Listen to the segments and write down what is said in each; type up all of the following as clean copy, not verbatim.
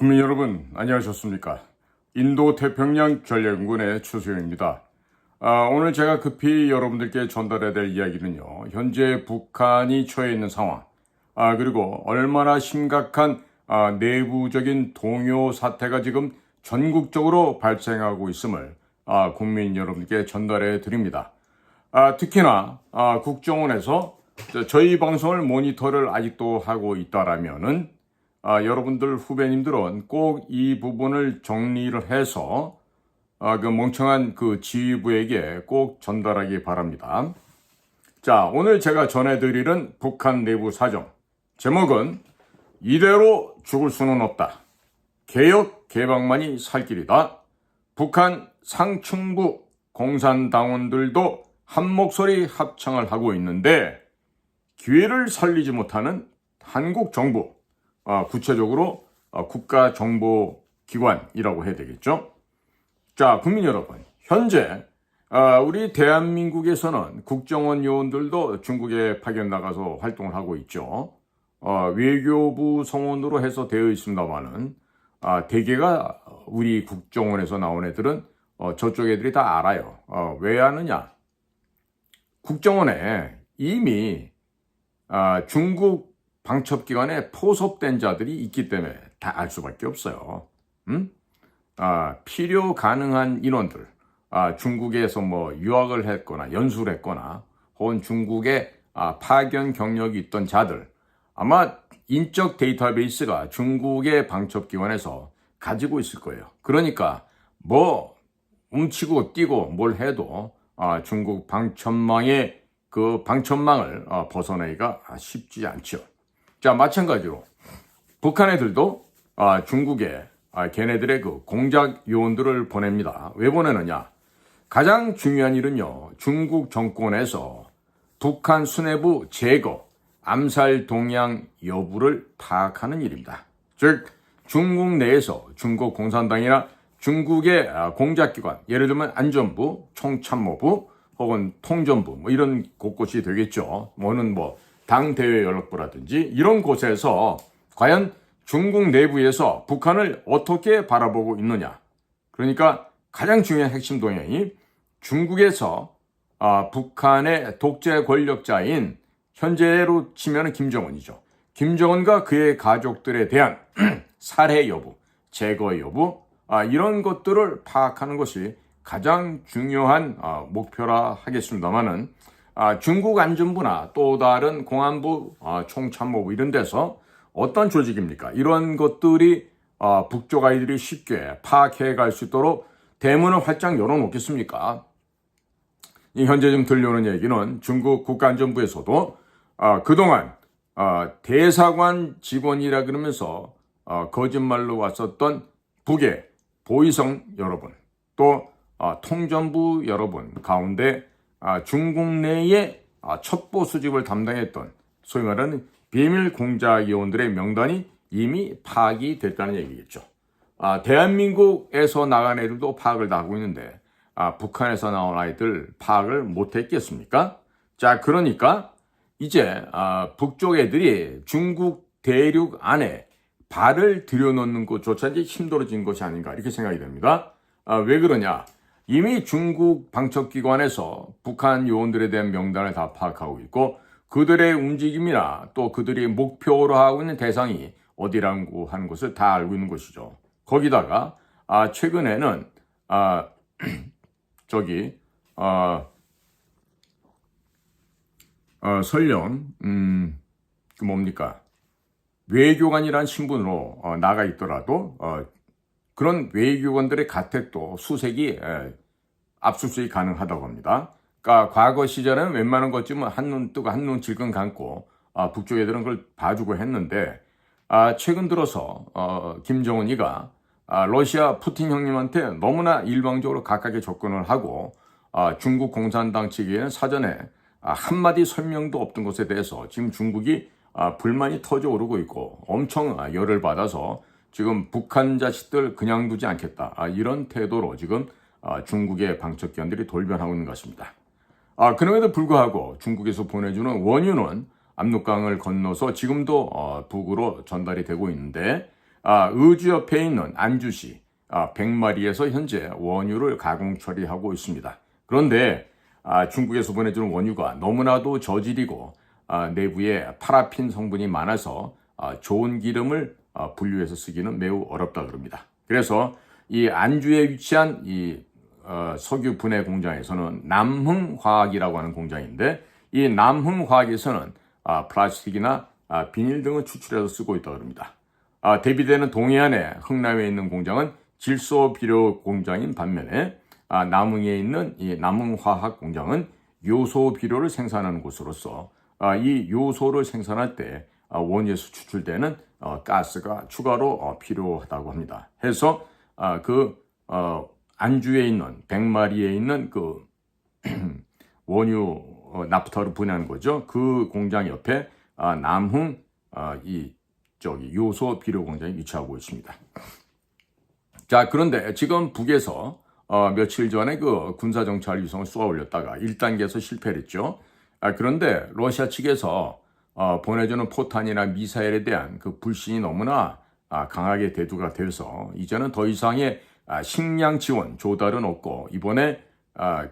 국민 여러분, 안녕하셨습니까? 인도 태평양 전략연구원의 추수영입니다. 오늘 제가 급히 여러분들께 전달해야 될 이야기는요, 현재 북한이 처해 있는 상황, 그리고 얼마나 심각한 내부적인 동요 사태가 지금 전국적으로 발생하고 있음을 국민 여러분께 전달해 드립니다. 특히나 국정원에서 저희 방송을 모니터를 아직도 하고 있다라면은 여러분들 후배님들은 꼭 이 부분을 정리를 해서 그 멍청한 그 지휘부에게 꼭 전달하기 바랍니다. 자, 오늘 제가 전해드리는 북한 내부 사정 제목은 이대로 죽을 수는 없다. 개혁 개방만이 살 길이다. 북한 상층부 공산당원들도 한 목소리 합창을 하고 있는데 기회를 살리지 못하는 한국 정부, 구체적으로 국가정보기관이라고 해야 되겠죠. 자, 국민 여러분, 현재 우리 대한민국에서는 국정원 요원들도 중국에 파견 나가서 활동을 하고 있죠. 외교부 성원으로 해서 되어 있습니다만은 대개가 우리 국정원에서 나온 애들은 저쪽 애들이 다 알아요. 왜 아느냐? 국정원에 이미 중국 방첩기관에 포섭된 자들이 있기 때문에 다 알 수밖에 없어요. 필요 가능한 인원들, 중국에서 뭐 유학을 했거나 연수를 했거나 혹은 중국에 파견 경력이 있던 자들, 아마 인적 데이터베이스가 중국의 방첩기관에서 가지고 있을 거예요. 그러니까 뭐 훔치고 뛰고 뭘 해도 중국 방첩망의 그 방첩망을 벗어내기가 쉽지 않죠. 자, 마찬가지로 북한 애들도 중국에 걔네들의 그 공작 요원들을 보냅니다. 왜 보내느냐? 가장 중요한 일은요, 중국 정권에서 북한 수뇌부 제거, 암살 동향 여부를 파악하는 일입니다. 즉, 중국 내에서 중국 공산당이나 중국의 공작기관, 예를 들면 안전부, 총참모부, 혹은 통전부, 뭐 이런 곳곳이 되겠죠. 뭐는 뭐 당대외 연락부라든지 이런 곳에서 과연 중국 내부에서 북한을 어떻게 바라보고 있느냐. 그러니까 가장 중요한 핵심 동향이 중국에서 북한의 독재 권력자인 현재로 치면 김정은이죠. 김정은과 그의 가족들에 대한 살해 여부, 제거 여부, 이런 것들을 파악하는 것이 가장 중요한 목표라 하겠습니다만은 중국 안전부나 또 다른 공안부, 총참모부 이런 데서 어떤 조직입니까? 이런 것들이 북쪽 아이들이 쉽게 파악해 갈 수 있도록 대문을 활짝 열어놓겠습니까? 현재 지금 들려오는 얘기는 중국 국가안전부에서도 그동안 대사관 직원이라 그러면서 거짓말로 왔었던 북의 보위성 여러분, 또 통전부 여러분 가운데 중국 내의 첩보 수집을 담당했던 소위 말하는 비밀 공작 요원들의 명단이 이미 파악이 됐다는 얘기겠죠. 대한민국에서 나간 애들도 파악을 다 하고 있는데 북한에서 나온 아이들 파악을 못했겠습니까? 자, 그러니까 이제 북쪽 애들이 중국 대륙 안에 발을 들여놓는 것조차 이제 힘들어진 것이 아닌가 이렇게 생각이 됩니다. 왜 그러냐? 이미 중국 방첩기관에서 북한 요원들에 대한 명단을 다 파악하고 있고 그들의 움직임이나 또 그들이 목표로 하고 있는 대상이 어디라고 하는 것을 다 알고 있는 것이죠. 거기다가 최근에는 설령 그 뭡니까? 외교관이라는 신분으로 나가 있더라도 그런 외교관들의 가택도 수색이 압수수색이 가능하다고 합니다. 그러니까 과거 시절에는 웬만한 것쯤은 한눈 뜨고 한눈 질끈 감고 북쪽 애들은 그걸 봐주고 했는데 최근 들어서 김정은이가 러시아 푸틴 형님한테 너무나 일방적으로 가깝게 접근을 하고 중국 공산당 측에는 사전에 한마디 설명도 없던 것에 대해서 지금 중국이 불만이 터져오르고 있고 엄청 열을 받아서 지금 북한 자식들 그냥 두지 않겠다. 이런 태도로 지금 중국의 방첩기관들이 돌변하고 있는 것 같습니다. 그럼에도 불구하고 중국에서 보내주는 원유는 압록강을 건너서 지금도 북으로 전달이 되고 있는데 의주 옆에 있는 안주시 100마리에서 현재 원유를 가공 처리하고 있습니다. 그런데 중국에서 보내주는 원유가 너무나도 저질이고 내부에 파라핀 성분이 많아서 좋은 기름을 분류해서 쓰기는 매우 어렵다 그럽니다. 그래서 이 안주에 위치한 이 석유 분해 공장에서는 남흥화학이라고 하는 공장인데, 이 남흥화학에서는 플라스틱이나 비닐 등을 추출해서 쓰고 있다고 합니다. 대비되는 동해안의 흥남에 있는 공장은 질소 비료 공장인 반면에 남흥에 있는 이 남흥화학 공장은 요소 비료를 생산하는 곳으로서 이 요소를 생산할 때 원유에서 추출되는 가스가 추가로 필요하다고 합니다. 해서 안주에 있는 100마리에 있는 그 원유 나프타를 분해하는 거죠. 그 공장 옆에 남흥 요소 비료 공장이 위치하고 있습니다. 자, 그런데 지금 북에서 며칠 전에 그 군사정찰 위성을 쏘아 올렸다가 1단계에서 실패를 했죠. 그런데 러시아 측에서 보내주는 포탄이나 미사일에 대한 그 불신이 너무나 강하게 대두가 되어서 이제는 더 이상의 식량 지원 조달은 없고, 이번에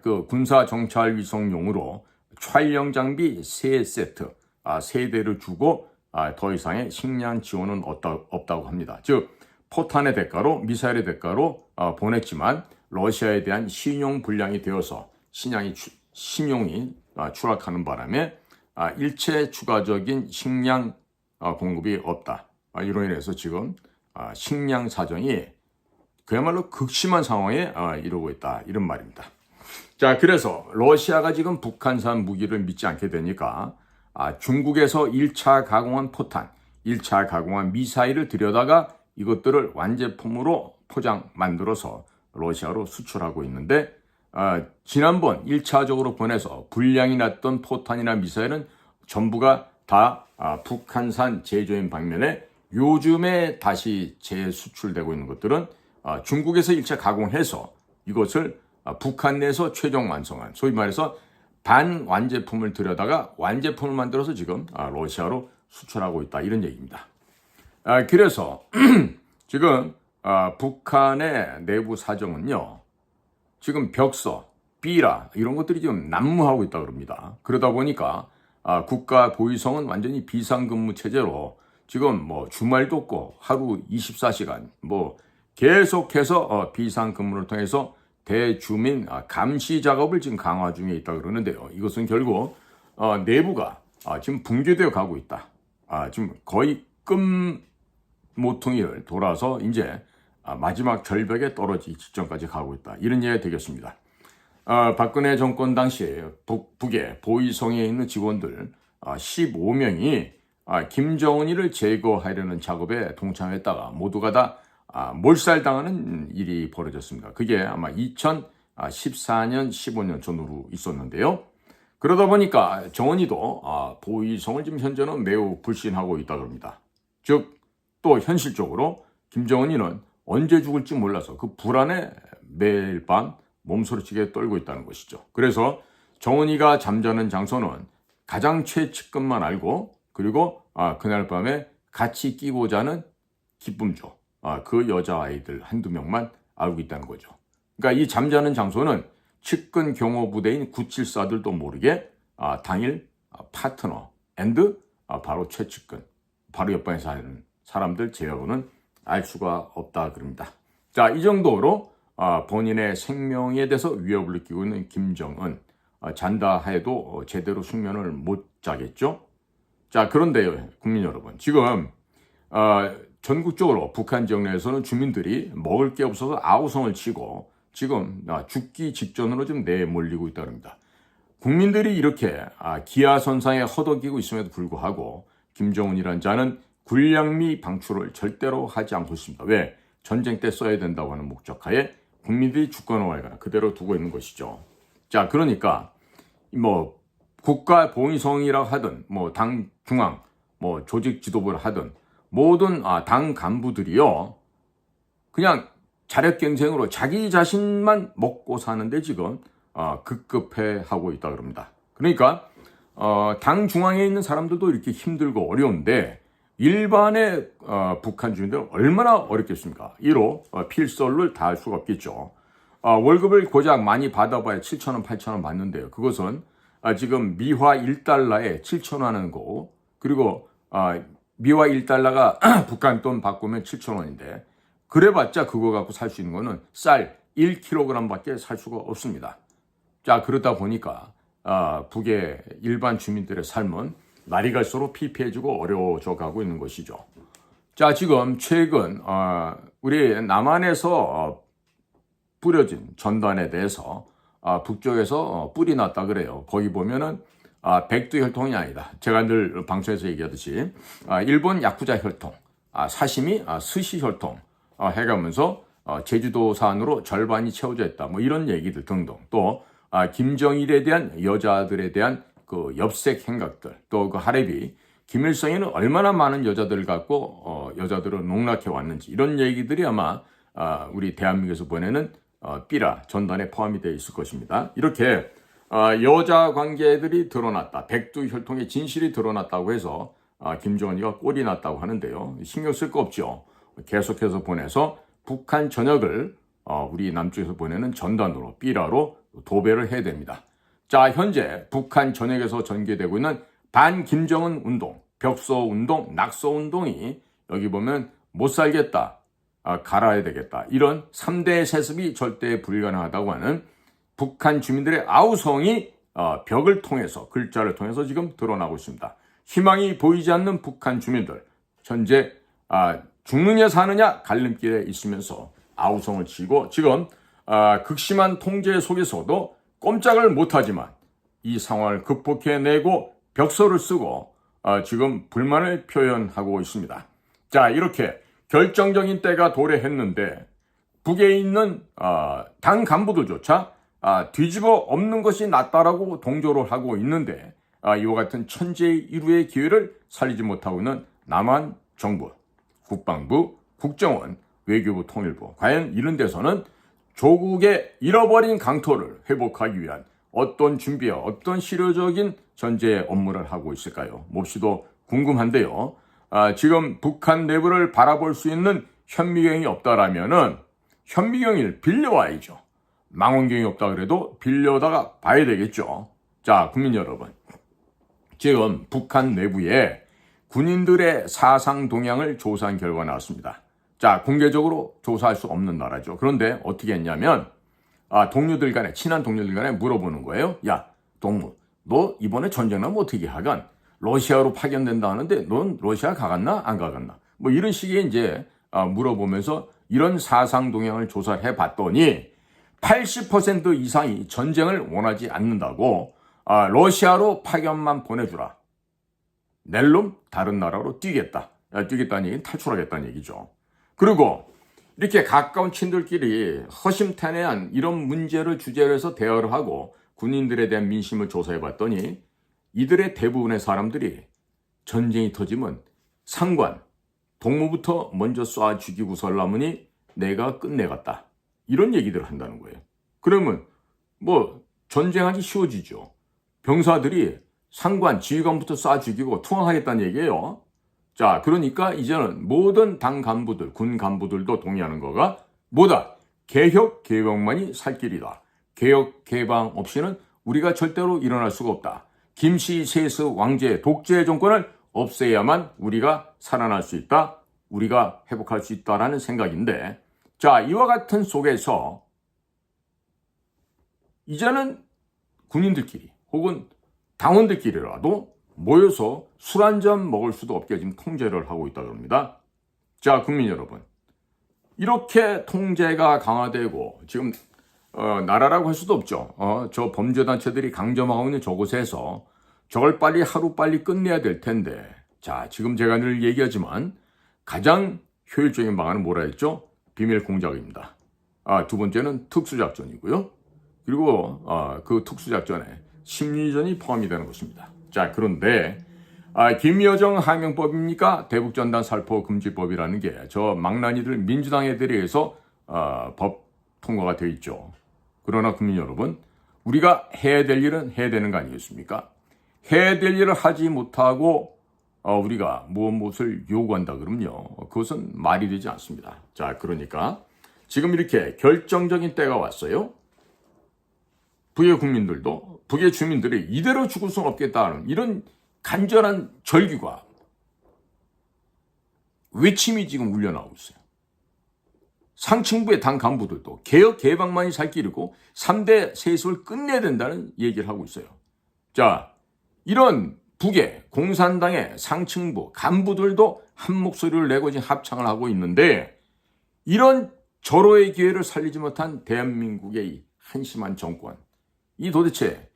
그 군사정찰 위성용으로 촬영 장비 3세트, 3대를 주고 더 이상의 식량 지원은 없다고 합니다. 즉 포탄의 대가로, 미사일의 대가로 보냈지만 러시아에 대한 신용 불량이 되어서 신용이 추락하는 바람에 일체 추가적인 식량 공급이 없다. 이로 인해서 지금 식량 사정이 그야말로 극심한 상황에 이르고 있다, 이런 말입니다. 자, 그래서 러시아가 지금 북한산 무기를 믿지 않게 되니까 중국에서 1차 가공한 포탄, 1차 가공한 미사일을 들여다가 이것들을 완제품으로 만들어서 러시아로 수출하고 있는데, 지난번 1차적으로 보내서 불량이 났던 포탄이나 미사일은 전부가 다 북한산 제조인 반면에 요즘에 다시 재수출되고 있는 것들은 중국에서 1차 가공해서 이것을 북한 내에서 최종 완성한, 소위 말해서 반완제품을 들여다가 완제품을 만들어서 지금 러시아로 수출하고 있다, 이런 얘기입니다. 그래서 지금 북한의 내부 사정은요, 지금 벽서, 삐라 이런 것들이 지금 난무하고 있다고 합니다. 그러다 보니까 국가 보위성은 완전히 비상근무 체제로 지금 주말도 없고 하루 24시간 계속해서 비상근무를 통해서 대주민 감시 작업을 지금 강화 중에 있다 그러는데요. 이것은 결국 내부가 지금 붕괴되어 가고 있다. 지금 거의 끝모퉁이를 돌아서 이제 마지막 절벽에 떨어지기 직전까지 가고 있다, 이런 얘기가 되겠습니다. 박근혜 정권 당시 북의 보위성에 있는 직원들 15명이 김정은이를 제거하려는 작업에 동참했다가 모두가 다 몰살당하는 일이 벌어졌습니다. 그게 아마 2014년, 15년 전후로 있었는데요. 그러다 보니까 정은이도 보위성을 지금 현재는 매우 불신하고 있다고 합니다. 즉, 또 현실적으로 김정은이는 언제 죽을지 몰라서 그 불안에 매일 밤 몸소리치게 떨고 있다는 것이죠. 그래서 정은이가 잠자는 장소는 가장 최측근만 알고, 그리고 그날 밤에 같이 끼고 자는 기쁨조, 그 여자아이들 한두 명만 알고 있다는 거죠. 그러니까 이 잠자는 장소는 측근 경호부대인 974들도 모르게 당일 파트너 앤드 바로 최측근, 바로 옆방에 사는 사람들 제외하고는 알 수가 없다 그럽니다. 자, 이 정도로 본인의 생명에 대해서 위협을 느끼고 있는 김정은, 잔다 해도 제대로 숙면을 못 자겠죠. 자, 그런데요, 국민 여러분, 지금 전국적으로 북한 지역 내에서는 주민들이 먹을 게 없어서 아우성을 치고 지금 죽기 직전으로 좀 내몰리고 있다고 합니다. 국민들이 이렇게 기아선상에 허덕이고 있음에도 불구하고 김정은이란 자는 군량미 방출을 절대로 하지 않고 있습니다. 왜? 전쟁 때 써야 된다고 하는 목적하에 국민들이 주권을 그대로 두고 있는 것이죠. 자, 그러니까 국가 보위성이라고 하든 당 중앙 조직 지도부를 하든 모든 당 간부들이요, 그냥 자력갱생으로 자기 자신만 먹고 사는데 지금 급급해 하고 있다 그럽니다. 그러니까 당 중앙에 있는 사람들도 이렇게 힘들고 어려운데 일반의 북한 주민들은 얼마나 어렵겠습니까? 이로 필설을 다 할 수가 없겠죠. 월급을 고작 많이 받아봐야 7,000원, 8,000원 받는데요. 그것은 지금 미화 1달러에 7,000원인 거고, 그리고 미화 1달러가 북한 돈 바꾸면 7,000원인데, 그래봤자 그거 갖고 살 수 있는 거는 쌀 1kg밖에 살 수가 없습니다. 자, 그러다 보니까 북의 일반 주민들의 삶은 날이 갈수록 피폐해지고 어려워져 가고 있는 것이죠. 자, 지금 최근 우리 남한에서 뿌려진 전단에 대해서 북쪽에서 뿔이 났다 그래요. 거기 보면은 백두 혈통이 아니다. 제가 늘 방송에서 얘기하듯이 일본 야쿠자 혈통, 사시미 스시 혈통 해가면서 제주도산으로 절반이 채워져 있다. 뭐 이런 얘기들 등등. 또 김정일에 대한 여자들에 대한 그 엽색 행각들, 또 그 하레비, 김일성에는 얼마나 많은 여자들을 갖고 여자들을 농락해 왔는지 이런 얘기들이 아마 우리 대한민국에서 보내는 삐라 전단에 포함이 되어 있을 것입니다. 이렇게 여자 관계들이 드러났다. 백두 혈통의 진실이 드러났다고 해서 김정은이가 꼴이 났다고 하는데요. 신경 쓸 거 없죠. 계속해서 보내서 북한 전역을 우리 남쪽에서 보내는 전단으로 삐라로 도배를 해야 됩니다. 자, 현재 북한 전역에서 전개되고 있는 반김정은 운동, 벽소 운동, 낙소 운동이 여기 보면 못 살겠다, 갈아야 되겠다, 이런 3대 세습이 절대 불가능하다고 하는 북한 주민들의 아우성이 벽을 통해서, 글자를 통해서 지금 드러나고 있습니다. 희망이 보이지 않는 북한 주민들, 현재 죽느냐 사느냐 갈림길에 있으면서 아우성을 치고 지금 극심한 통제 속에서도 꼼짝을 못하지만 이 상황을 극복해내고 벽서를 쓰고 지금 불만을 표현하고 있습니다. 자, 이렇게 결정적인 때가 도래했는데 북에 있는 당 간부들조차 뒤집어 엎는 것이 낫다라고 동조를 하고 있는데 이와 같은 천재일우의 기회를 살리지 못하고 있는 남한 정부, 국방부, 국정원, 외교부, 통일부, 과연 이런 데서는 조국의 잃어버린 강토를 회복하기 위한 어떤 준비와 어떤 실효적인 전제 업무를 하고 있을까요? 몹시도 궁금한데요. 지금 북한 내부를 바라볼 수 있는 현미경이 없다라면은 현미경을 빌려와야죠. 망원경이 없다 그래도 빌려다가 봐야 되겠죠. 자, 국민 여러분. 지금 북한 내부에 군인들의 사상 동향을 조사한 결과가 나왔습니다. 자, 공개적으로 조사할 수 없는 나라죠. 그런데 어떻게 했냐면 동료들 간에, 친한 동료들 간에 물어보는 거예요. 야, 동무, 너 이번에 전쟁 나면 어떻게 하간? 러시아로 파견된다 하는데 넌 러시아 가갔나? 안 가갔나? 뭐 이런 식의 이제 물어보면서 이런 사상 동향을 조사해 봤더니 80% 이상이 전쟁을 원하지 않는다고, 러시아로 파견만 보내주라. 낼름 다른 나라로 뛰겠다는 얘기는 탈출하겠다는 얘기죠. 그리고 이렇게 가까운 친들끼리 허심탄회한 이런 문제를 주제로 해서 대화를 하고 군인들에 대한 민심을 조사해 봤더니 이들의 대부분의 사람들이 전쟁이 터지면 상관, 동무부터 먼저 쏴 죽이고 설라무니 내가 끝내갔다. 이런 얘기들을 한다는 거예요. 그러면 뭐 전쟁하기 쉬워지죠. 병사들이 상관, 지휘관부터 쏴 죽이고 투항하겠다는 얘기예요. 자, 그러니까 이제는 모든 당 간부들, 군 간부들도 동의하는 거가 뭐다? 개혁, 개방만이 살 길이다. 개혁, 개방 없이는 우리가 절대로 일어날 수가 없다. 김씨, 세스, 왕제, 독재 정권을 없애야만 우리가 살아날 수 있다. 우리가 회복할 수 있다라는 생각인데, 자, 이와 같은 속에서 이제는 군인들끼리 혹은 당원들끼리라도 모여서 술 한잔 먹을 수도 없게 지금 통제를 하고 있다고 합니다. 자, 국민 여러분. 이렇게 통제가 강화되고 지금 나라라고 할 수도 없죠. 저 범죄단체들이 강점하고 있는 저곳에서 저걸 하루빨리 끝내야 될 텐데, 자, 지금 제가 늘 얘기하지만 가장 효율적인 방안은 뭐라 했죠? 비밀 공작입니다. 두 번째는 특수작전이고요. 그리고 그 특수작전에 심리전이 포함이 되는 것입니다. 자, 그런데 김여정 하명법입니까? 대북전단 살포 금지법이라는 게 저 망나니들 민주당 애들에 의해서 법 통과가 되어 있죠. 그러나 국민 여러분, 우리가 해야 될 일은 해야 되는 거 아니겠습니까? 해야 될 일을 하지 못하고 우리가 무엇을 요구한다 그러면요, 그것은 말이 되지 않습니다. 자, 그러니까 지금 이렇게 결정적인 때가 왔어요. 북의 국민들도, 북의 주민들이 이대로 죽을 수는 없겠다는 이런 간절한 절규가, 외침이 지금 울려나오고 있어요. 상층부의 당 간부들도 개혁 개방만이 살 길이고 3대 세습을 끝내야 된다는 얘기를 하고 있어요. 자, 이런 북의 공산당의 상층부 간부들도 한 목소리를 내고 지금 합창을 하고 있는데, 이런 절호의 기회를 살리지 못한 대한민국의 이 한심한 정권, 이 도대체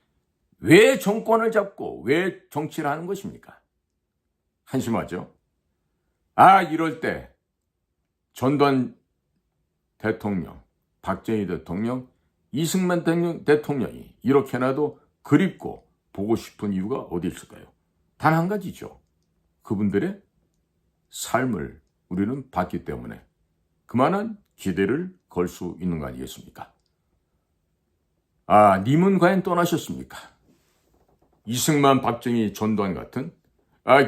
왜 정권을 잡고 왜 정치를 하는 것입니까? 한심하죠? 이럴 때 전두환 대통령, 박정희 대통령, 이승만 대통령이 이렇게나도 그립고 보고 싶은 이유가 어디 있을까요? 단 한 가지죠. 그분들의 삶을 우리는 봤기 때문에 그만한 기대를 걸 수 있는 거 아니겠습니까? 님은 과연 떠나셨습니까? 이승만, 박정희, 전두환 같은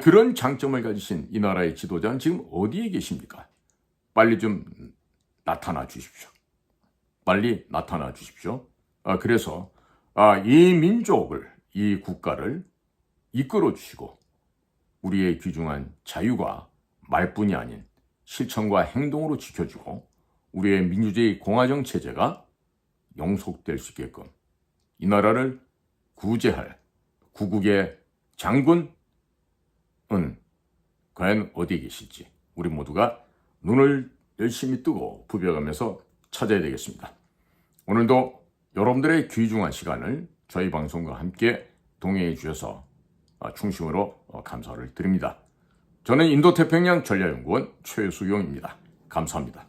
그런 장점을 가지신 이 나라의 지도자는 지금 어디에 계십니까? 빨리 좀 나타나 주십시오. 빨리 나타나 주십시오. 그래서 이 민족을, 이 국가를 이끌어 주시고 우리의 귀중한 자유가 말뿐이 아닌 실천과 행동으로 지켜주고 우리의 민주주의 공화정 체제가 영속될 수 있게끔 이 나라를 구제할 구국의 장군은 과연 어디에 계실지 우리 모두가 눈을 열심히 뜨고 부벼가면서 찾아야 되겠습니다. 오늘도 여러분들의 귀중한 시간을 저희 방송과 함께 동행해 주셔서 충심으로 감사를 드립니다. 저는 인도태평양 전략연구원 최수용입니다. 감사합니다.